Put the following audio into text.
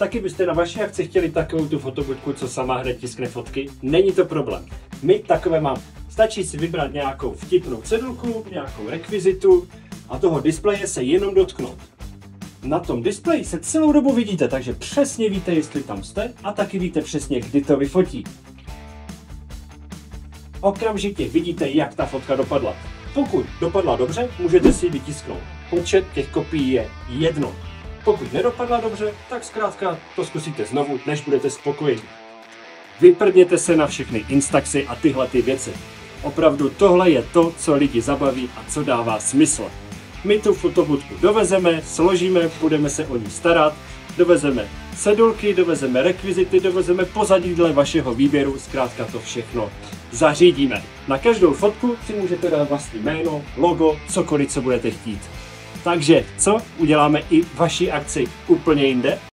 taky byste na vaší akci chtěli takovou tu fotobudku, co sama hned tiskne fotky, není to problém. My takové máme. Stačí si vybrat nějakou vtipnou cedulku, nějakou rekvizitu a toho displeje se jenom dotknout. Na tom displeji se celou dobu vidíte, takže přesně víte, jestli tam jste a taky víte přesně, kdy to vyfotí. Okamžitě vidíte, jak ta fotka dopadla. Pokud dopadla dobře, můžete si ji vytisknout. Počet těch kopií je 1. Pokud nedopadla dobře, tak zkrátka to zkusíte znovu, než budete spokojeni. Vyprdněte se na všechny Instaxy a tyhle ty věci. Opravdu tohle je to, co lidi zabaví a co dává smysl. My tu fotobudku dovezeme, složíme, budeme se o ní starat, dovezeme cedulky, dovezeme rekvizity, dovezeme pozadí dle vašeho výběru, zkrátka to všechno zařídíme. Na každou fotku si můžete dát vlastní jméno, logo, cokoliv, co budete chtít. Takže co? Uděláme i vaši akci úplně jinde?